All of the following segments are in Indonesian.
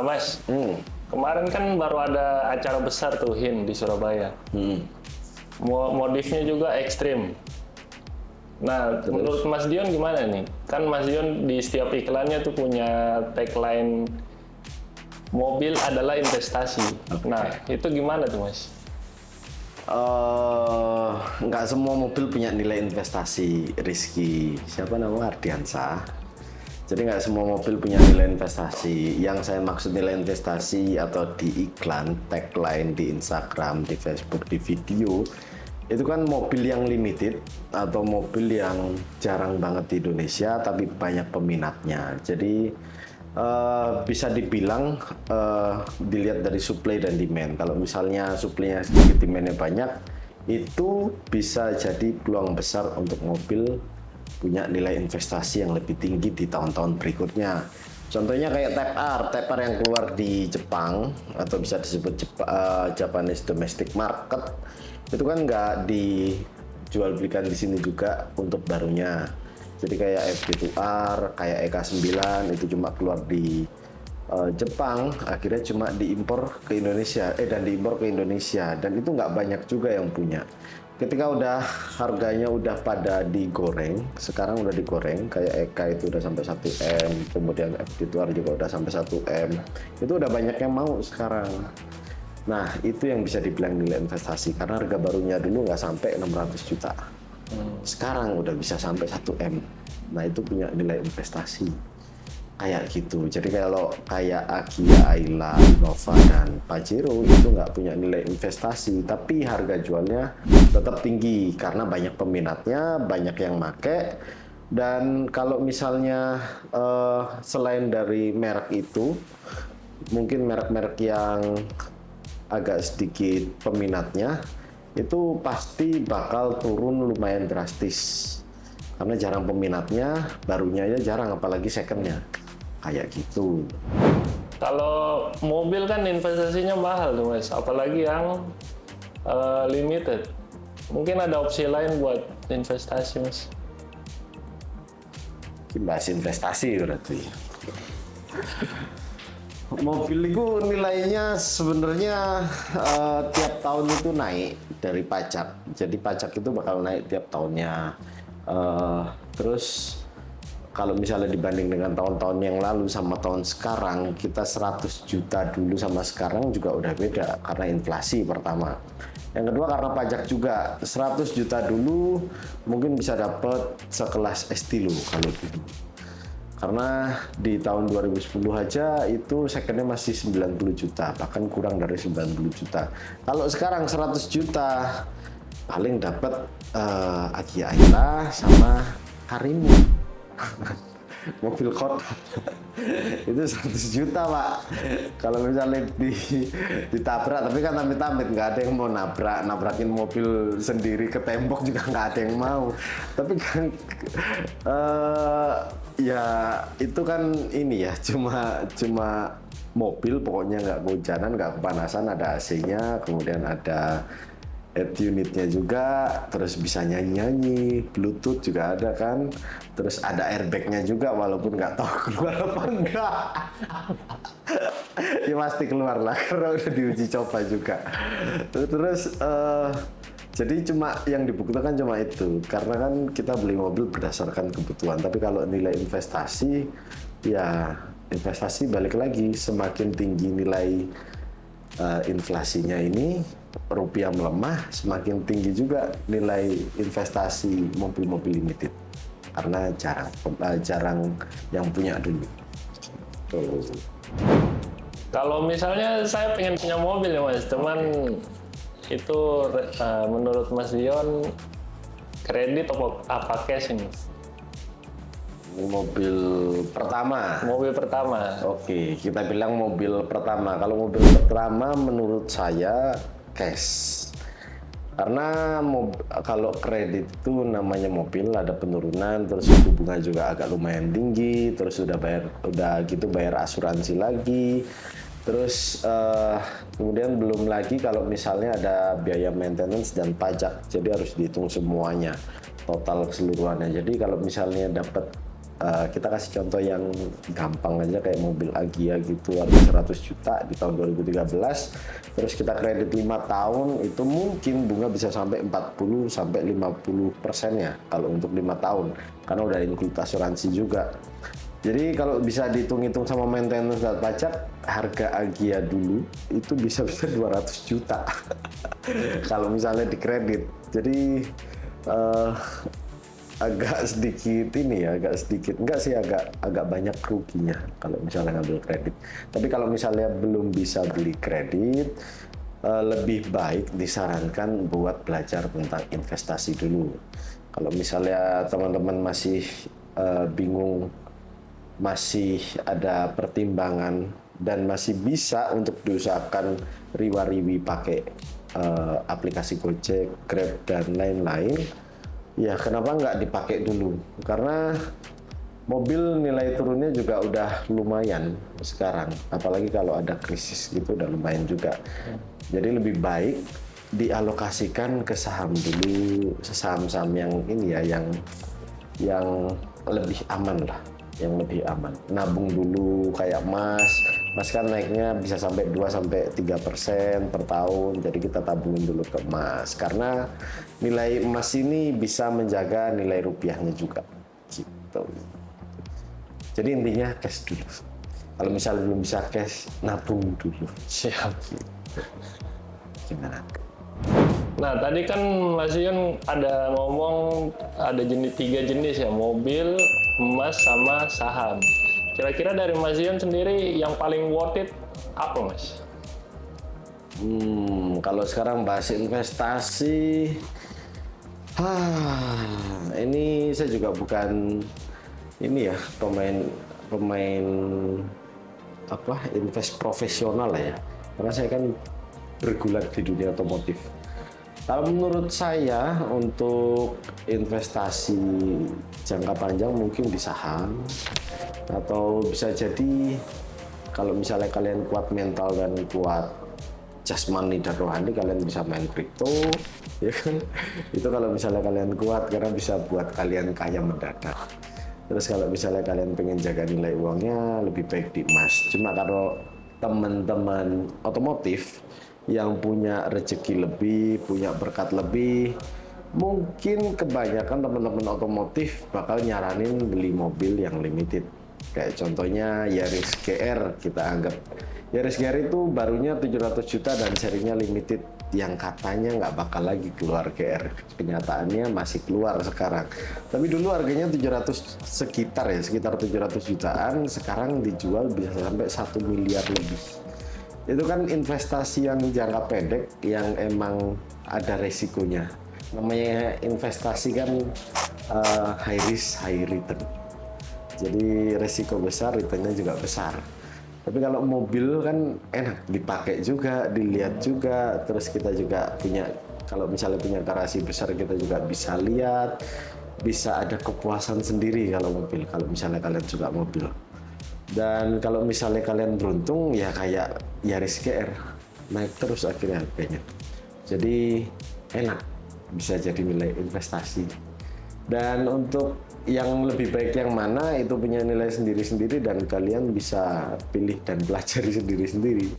Mas, kemarin kan baru ada acara besar tuh HIN di Surabaya. Modifnya juga ekstrim. Nah, menurut Mas Dion gimana nih? Kan Mas Dion di setiap iklannya tuh punya tagline mobil adalah investasi. Nah, itu gimana tuh Mas? Nggak semua mobil punya nilai investasi, Rizky. Siapa nama Ardiansah. Jadi nggak semua mobil punya nilai investasi. Yang saya maksud nilai investasi atau di iklan, tagline, di Instagram, di Facebook, di video, itu kan mobil yang limited atau mobil yang jarang banget di Indonesia tapi banyak peminatnya. Jadi bisa dibilang dilihat dari supply dan demand. Kalau misalnya supply-nya sedikit, demand-nya banyak, itu bisa jadi peluang besar untuk mobil punya nilai investasi yang lebih tinggi di tahun-tahun berikutnya. Contohnya kayak Type R yang keluar di Jepang atau bisa disebut Japanese domestic market, itu kan nggak dijual belikan di sini juga untuk barunya. Jadi kayak FD2R, kayak EK9 itu cuma keluar di Jepang, akhirnya cuma diimpor ke Indonesia, diimpor ke Indonesia, dan itu nggak banyak juga yang punya. Ketika udah harganya udah pada digoreng, sekarang udah digoreng, kayak EK itu udah sampai 1M, kemudian FD2R juga udah sampai 1M, itu udah banyak yang mau sekarang. Nah, itu yang bisa dibilang nilai investasi, karena harga barunya dulu nggak sampai 600 juta. Sekarang udah bisa sampai 1M. Nah, itu punya nilai investasi. Kayak gitu. Jadi kalau kayak Agya, Ayla, Nova, dan Pajero itu nggak punya nilai investasi, tapi harga jualnya tetap tinggi karena banyak peminatnya, banyak yang make. Dan kalau misalnya selain dari merek itu, mungkin merek-merek yang agak sedikit peminatnya, itu pasti bakal turun lumayan drastis. Karena jarang peminatnya, barunya aja jarang, apalagi secondnya. Kayak gitu. Kalau mobil kan investasinya mahal tuh Mas, apalagi yang limited. Mungkin ada opsi lain buat investasi Mas. Bahas investasi berarti. Mobil itu nilainya sebenarnya tiap tahun itu naik dari pajak. Jadi pajak itu bakal naik tiap tahunnya. Terus kalau misalnya dibanding dengan tahun-tahun yang lalu sama tahun sekarang, kita 100 juta dulu sama sekarang juga udah beda karena inflasi pertama. Yang kedua karena pajak juga. 100 juta dulu mungkin bisa dapat sekelas Estilo kalau dulu. Karena di tahun 2010 aja itu secondnya masih 90 juta, bahkan kurang dari 90 juta. Kalau sekarang 100 juta, paling dapat Agya Ayla sama Karimun. Mobil kota itu 100 juta Pak. Kalau misalnya ditabrak, tapi kan amit-amit nggak ada yang mau nabrakin mobil sendiri ke tembok juga nggak ada yang mau. Tapi kan ya itu kan ini ya cuma mobil, pokoknya nggak kehujanan, nggak kepanasan, ada AC-nya, kemudian ada head unitnya juga, terus bisa nyanyi-nyanyi, Bluetooth juga ada kan, terus ada airbagnya juga walaupun nggak tahu keluar apa enggak. Ya pasti keluar lah karena udah diuji coba juga. Terus jadi cuma yang dibuktikan cuma itu, karena kan kita beli mobil berdasarkan kebutuhan. Tapi kalau nilai investasi, ya investasi balik lagi, semakin tinggi nilai inflasinya ini, rupiah melemah, semakin tinggi juga nilai investasi mobil-mobil limited karena jarang yang punya dulu. Tuh. Kalau misalnya saya pengen punya mobil ya Mas, cuman itu menurut Mas Dion kredit apa cash ini? Mobil pertama. Mobil pertama. Oke, kita bilang mobil pertama. Kalau mobil pertama menurut saya cash. Karena kalau kredit itu namanya mobil ada penurunan, terus suku bunga juga agak lumayan tinggi, terus udah bayar asuransi lagi. Terus kemudian belum lagi kalau misalnya ada biaya maintenance dan pajak, jadi harus dihitung semuanya, total keseluruhannya. Jadi kalau misalnya dapat Kita kasih contoh yang gampang aja, kayak mobil Agya gitu, harga 100 juta di tahun 2013, terus kita kredit 5 tahun, itu mungkin bunga bisa sampai 40 sampai 50% ya kalau untuk 5 tahun, karena udah include asuransi juga. Jadi kalau bisa dihitung-hitung sama maintenance dan pajak, harga Agya dulu itu bisa 200 juta kalau misalnya dikredit. Jadi agak sedikit ini ya, agak sedikit enggak sih, agak banyak ruginya kalau misalnya ngambil kredit. Tapi kalau misalnya belum bisa beli kredit, lebih baik disarankan buat belajar tentang investasi dulu. Kalau misalnya teman-teman masih bingung, masih ada pertimbangan dan masih bisa untuk diusahakan riwa-riwi pakai aplikasi Gojek, Grab dan lain-lain, ya kenapa nggak dipakai dulu? Karena mobil nilai turunnya juga udah lumayan sekarang, apalagi kalau ada krisis gitu udah lumayan juga. Jadi lebih baik dialokasikan ke saham dulu, saham-saham yang ini ya, yang lebih aman lah, yang lebih aman. Nabung dulu kayak emas kan naiknya bisa sampai 2-3% per tahun, jadi kita tabungin dulu ke emas, karena nilai emas ini bisa menjaga nilai rupiahnya juga gitu. Jadi intinya cash dulu. Kalau misalnya belum bisa cash, nabung dulu. Siap. Gimana? Nah, tadi kan Mas Yun ada ngomong ada 3 jenis ya, mobil, emas, sama saham. Kira-kira dari Mas Yun sendiri yang paling worth it apa, Mas? Kalau sekarang bahas investasi, ini saya juga bukan ini ya, pemain invest profesional ya, karena saya kan bergulat di dunia otomotif. Kalau menurut saya untuk investasi jangka panjang mungkin di saham, atau bisa jadi kalau misalnya kalian kuat mental dan kuat jasmani dan rohani, kalian bisa main kripto, ya kan? Itu kalau misalnya kalian kuat, karena bisa buat kalian kaya mendadak. Terus kalau misalnya kalian pengen jaga nilai uangnya, lebih baik di emas. Cuma kalau teman-teman otomotif yang punya rezeki lebih, punya berkat lebih, mungkin kebanyakan teman-teman otomotif bakal nyaranin beli mobil yang limited. Kayak contohnya Yaris GR, kita anggap Yaris GR itu barunya 700 juta dan serinya limited, yang katanya nggak bakal lagi keluar GR. Kenyataannya masih keluar sekarang. Tapi dulu harganya 700 sekitar 700 jutaan, sekarang dijual bisa sampai 1 miliar lebih. Itu kan investasi yang jangka pendek yang emang ada resikonya. Namanya investasi kan high risk, high return. Jadi resiko besar, returnnya juga besar. Tapi kalau mobil kan enak dipakai juga, dilihat juga, terus kita juga punya, kalau misalnya punya garasi besar, kita juga bisa lihat, bisa ada kepuasan sendiri kalau mobil, kalau misalnya kalian suka mobil. Dan kalau misalnya kalian beruntung, ya kayak Yaris GR, naik terus akhirnya harganya. Jadi enak, bisa jadi nilai investasi. Dan untuk yang lebih baik yang mana, itu punya nilai sendiri-sendiri dan kalian bisa pilih dan pelajari sendiri-sendiri.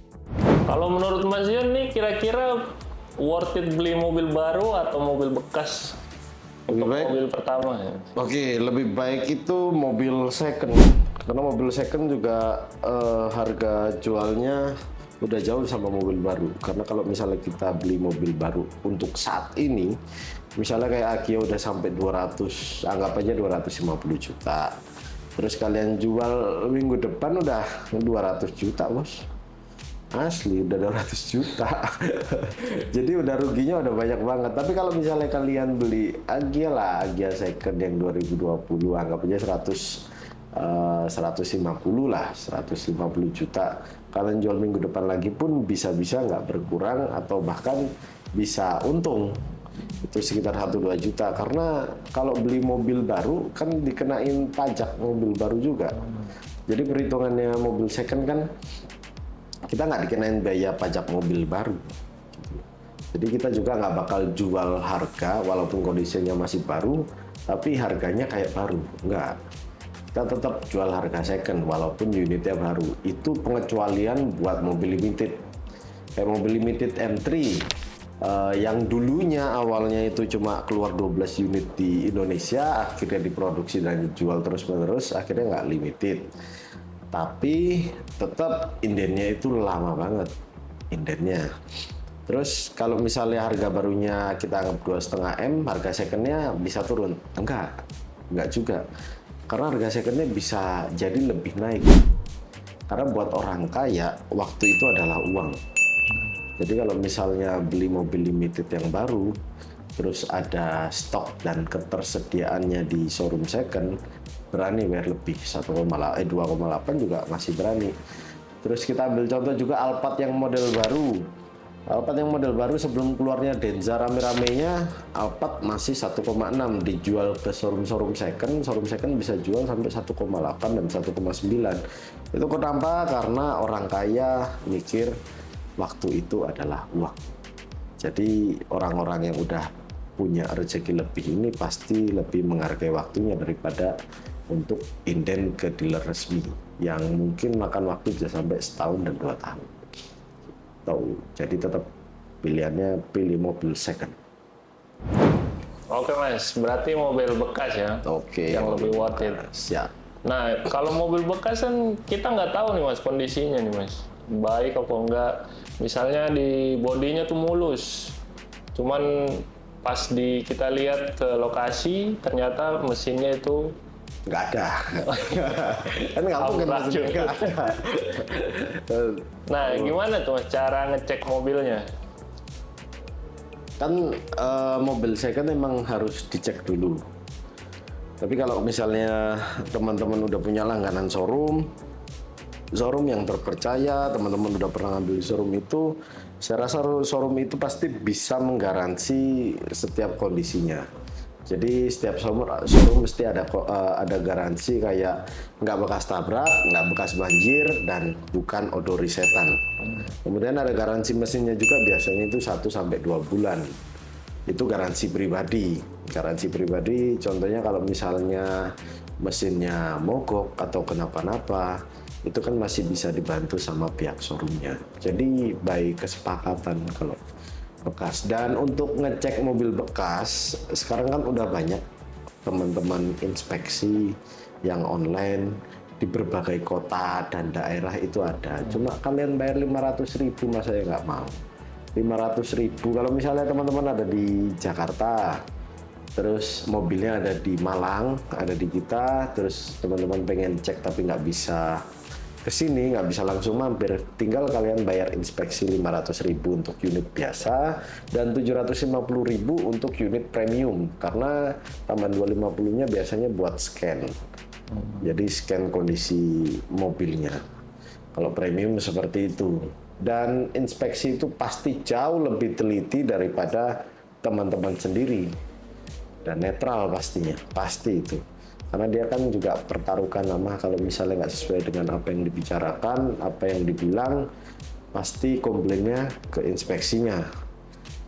Kalau menurut Mas Yun nih, kira-kira worth it beli mobil baru atau mobil bekas untuk mobil pertama ya? Oke, lebih baik itu mobil second. Karena mobil second juga harga jualnya udah jauh sama mobil baru. Karena kalau misalnya kita beli mobil baru untuk saat ini, misalnya kayak Agya udah sampai 200, anggap aja 250 juta. Terus kalian jual minggu depan udah 200 juta, Bos. Asli udah 200 juta. Jadi udah ruginya udah banyak banget. Tapi kalau misalnya kalian beli Agya lah, Agya second yang 2020, anggap aja 150 lah, 150 juta. Kalian jual minggu depan lagi pun bisa-bisa nggak berkurang atau bahkan bisa untung. Itu sekitar 1-2 juta. Karena kalau beli mobil baru kan dikenain pajak mobil baru juga. Jadi perhitungannya mobil second kan kita nggak dikenain biaya pajak mobil baru. Jadi kita juga nggak bakal jual harga walaupun kondisinya masih baru, tapi harganya kayak baru. Nggak. kita tetap jual harga second walaupun unitnya baru. Itu pengecualian buat mobil limited. Kayak mobil limited M3 yang dulunya awalnya itu cuma keluar 12 unit di Indonesia, akhirnya diproduksi dan dijual terus-menerus, akhirnya nggak limited. Tapi tetap indennya itu lama banget, indennya. Terus kalau misalnya harga barunya kita anggap 2,5 M, harga secondnya bisa turun? Enggak juga. Karena harga secondnya bisa jadi lebih naik. Karena buat orang kaya, waktu itu adalah uang. Jadi kalau misalnya beli mobil limited yang baru, terus ada stok dan ketersediaannya di showroom second, berani bayar lebih 2,8 juga masih berani. Terus kita ambil contoh juga Alphard yang model baru. Alphard yang model baru sebelum keluarnya Denza rame-ramenya, Alphard masih 1,6 dijual ke showroom second bisa jual sampai 1,8 dan 1,9. Itu kenapa? Karena orang kaya mikir waktu itu adalah uang. Jadi orang-orang yang udah punya rezeki lebih ini pasti lebih menghargai waktunya daripada untuk inden ke dealer resmi yang mungkin makan waktu bisa sampai setahun dan 2 tahun. Jadi tetap pilihannya pilih mobil second. Oke Mas, berarti mobil bekas ya? Oke. Yang lebih worth it. Siap. Nah, kalau mobil bekas kan kita nggak tahu nih Mas kondisinya nih Mas, baik apa enggak. Misalnya di bodinya tuh mulus, cuman pas kita lihat ke lokasi ternyata mesinnya itu nggak ada. Kan nggak mungkin mesinnya nggak ada. Nah, gimana tuh Mas cara ngecek mobilnya? Kan mobil second memang harus dicek dulu. Tapi kalau misalnya teman-teman udah punya langganan showroom yang terpercaya, teman-teman udah pernah ngambil di showroom itu, saya rasa showroom itu pasti bisa menggaransi setiap kondisinya. Jadi setiap showroom mesti ada garansi kayak nggak bekas tabrak, nggak bekas banjir, dan bukan odori setan. Kemudian ada garansi mesinnya juga, biasanya itu 1-2 bulan. Itu garansi pribadi. Garansi pribadi contohnya kalau misalnya mesinnya mogok atau kenapa-napa, itu kan masih bisa dibantu sama pihak showroomnya. Jadi by kesepakatan kalau bekas. Dan untuk ngecek mobil bekas, sekarang kan udah banyak teman-teman inspeksi yang online di berbagai kota dan daerah itu ada. Cuma kalian bayar 500.000, mas saya nggak mau. 500.000 kalau misalnya teman-teman ada di Jakarta, terus mobilnya ada di Malang, ada di kita, terus teman-teman pengen cek tapi nggak bisa kesini, nggak bisa langsung mampir, tinggal kalian bayar inspeksi 500.000 untuk unit biasa dan 750.000 untuk unit premium, karena tambahan 250-nya biasanya buat scan. Jadi scan kondisi mobilnya. Kalau premium seperti itu. Dan inspeksi itu pasti jauh lebih teliti daripada teman-teman sendiri. Dan netral pastinya, pasti itu. Karena dia kan juga pertaruhkan nama, kalau misalnya nggak sesuai dengan apa yang dibicarakan, apa yang dibilang, pasti komplainnya ke inspeksinya.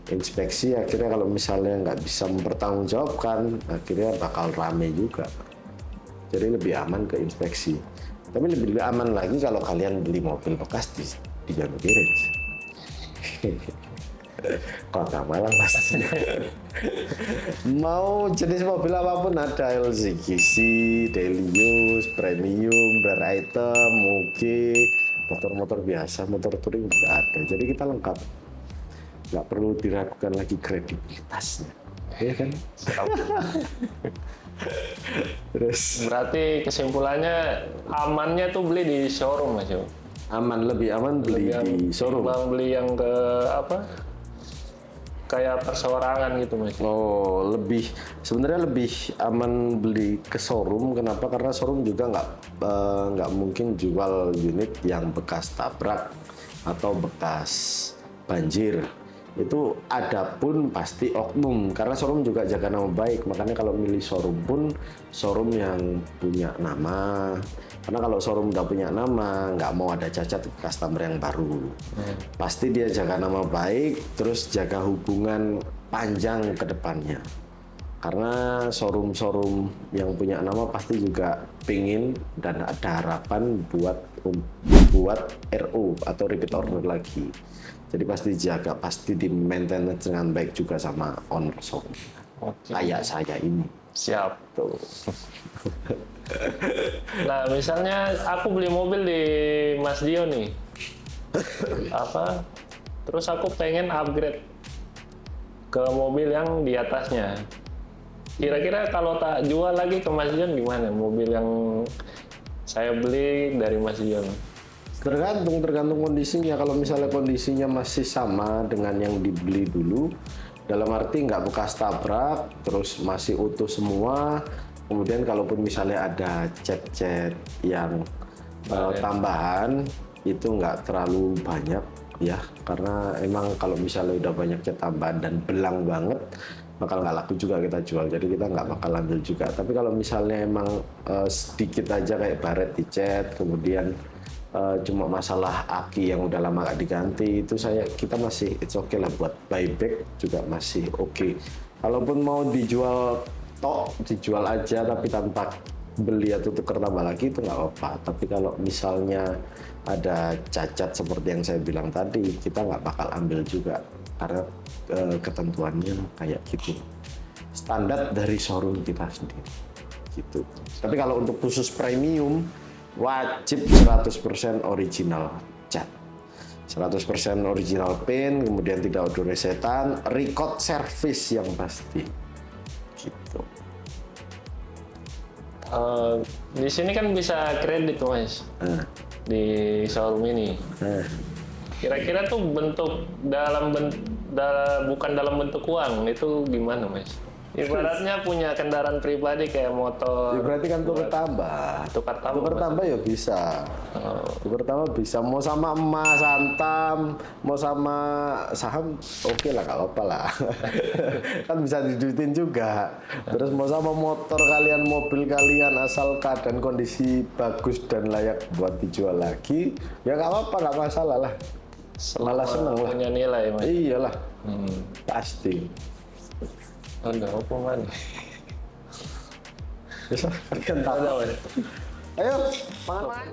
Inspeksi akhirnya kalau misalnya nggak bisa mempertanggungjawabkan, akhirnya bakal rame juga. Jadi lebih aman ke inspeksi. Tapi lebih aman lagi kalau kalian beli mobil bekas di Jano Garage. Kota Malang pastinya. Mau jenis mobil apapun ada, LCGC, Delius, Premium, Rare Item, Moge, motor-motor biasa, motor touring juga ada. Jadi kita lengkap. Nggak perlu diragukan lagi kredibilitasnya. Iya kan? Terus berarti kesimpulannya amannya tuh beli di showroom Mas Yo? Aman, lebih aman beli di showroom. Bang beli yang ke apa? Kayak perseorangan gitu Mas. Oh, sebenarnya lebih aman beli ke showroom. Kenapa? Karena showroom juga nggak mungkin jual unit yang bekas tabrak atau bekas banjir. Itu ada pun pasti oknum, karena showroom juga jaga nama baik. Makanya kalau milih showroom pun showroom yang punya nama, karena kalau showroom udah punya nama, nggak mau ada cacat ke customer yang baru. Pasti dia jaga nama baik, terus jaga hubungan panjang ke depannya. Karena showroom-showroom yang punya nama pasti juga pingin dan ada harapan buat RO atau repeat order lagi. Jadi pasti dijaga, pasti di maintenance dengan baik juga sama owner showroom. Kayak saya ini. Siap tuh. Nah, misalnya aku beli mobil di Mas Dio nih. Terus aku pengen upgrade ke mobil yang di atasnya. Kira-kira kalau tak jual lagi ke Mas Dion gimana? Mobil yang saya beli dari Mas Dion. Tergantung kondisinya. Kalau misalnya kondisinya masih sama dengan yang dibeli dulu, dalam arti nggak bekas tabrak, terus masih utuh semua. Kemudian kalaupun misalnya ada cat-cat yang tambahan, itu nggak terlalu banyak ya, karena emang kalau misalnya udah banyak cat tambahan dan belang banget, bakal nggak laku juga kita jual, jadi kita nggak bakal ambil juga. Tapi kalau misalnya emang sedikit aja kayak baret dicat, kemudian cuma masalah aki yang udah lama nggak diganti, itu kita masih it's okay lah, buat buyback juga masih oke. Kalaupun mau dijual dijual aja tapi tanpa beli atau tukar tambah lagi, itu nggak apa-apa. Tapi kalau misalnya ada cacat seperti yang saya bilang tadi, kita nggak bakal ambil juga, karena ketentuannya kayak gitu, standar dari showroom kita sendiri gitu. Tapi kalau untuk khusus premium, wajib 100% original cat, 100% original paint, kemudian tidak ada resetan, record service yang pasti gitu. Di sini kan bisa kredit, Mas. Di showroom ini. Kira-kira tuh bentuk bukan dalam bentuk uang, itu gimana, Mas? Ibaratnya punya kendaraan pribadi kayak motor. Ya berarti kan tukar tambah ya bisa. Tukar tambah bisa, mau sama emas antam, mau sama saham, oke lah, kalau apa lah. Kan bisa diduitin juga. Terus mau sama motor kalian, mobil kalian, asal keadaan kondisi bagus dan layak buat dijual lagi, ya nggak apa-apa, nggak masalah lah. Malah seneng lah. Punya nilai, Mas. Iyalah, pasti. Ada apa, man? Bisa kalian tahu. Ayo, makan.